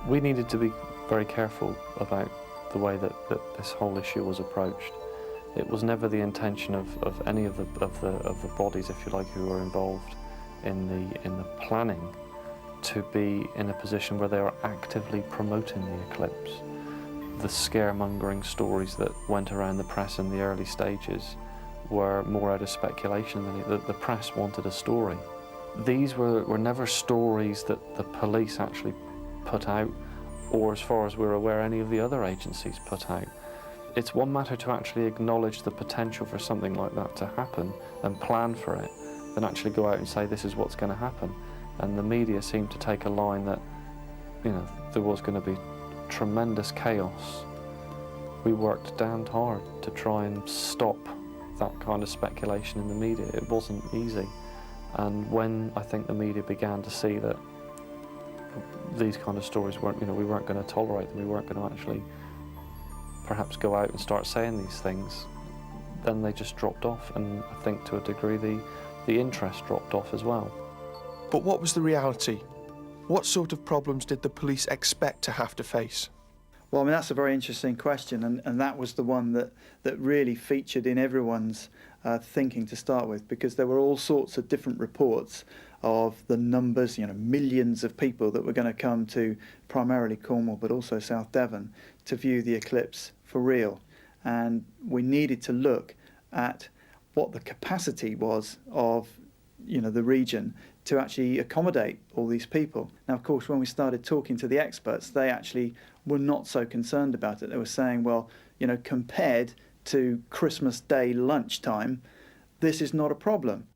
We needed to be very careful about the way that this whole issue was approached. It was never the intention of any of the bodies, if you like, who were involved in the planning to be in a position where they are actively promoting the eclipse. The scaremongering stories that went around the press in the early stages were more out of speculation than the press wanted a story. These were never stories that the police actually put out, or as far as we're aware, any of the other agencies put out. It's one matter to actually acknowledge the potential for something like that to happen and plan for it, than actually go out and say this is what's going to happen. And the media seemed to take a line that, you know, there was going to be tremendous chaos. We worked damned hard to try and stop that kind of speculation in the media. It wasn't easy. And when I think the media began to see that these kind of stories weren't, you know, we weren't going to tolerate them, we weren't going to actually perhaps go out and start saying these things, then they just dropped off. And I think to a degree the interest dropped off as well. But what was the reality? What sort of problems did the police expect to have to face? Well, I mean, that's a very interesting question, and that was the one that really featured in everyone's thinking to start with, because there were all sorts of different reports of the numbers, you know, millions of people that were going to come to primarily Cornwall, but also South Devon, to view the eclipse for real. And we needed to look at what the capacity was of, you know, the region to actually accommodate all these people. Now, of course, when we started talking to the experts, they actually were not so concerned about it. They were saying, well, you know, compared to Christmas Day lunchtime, this is not a problem.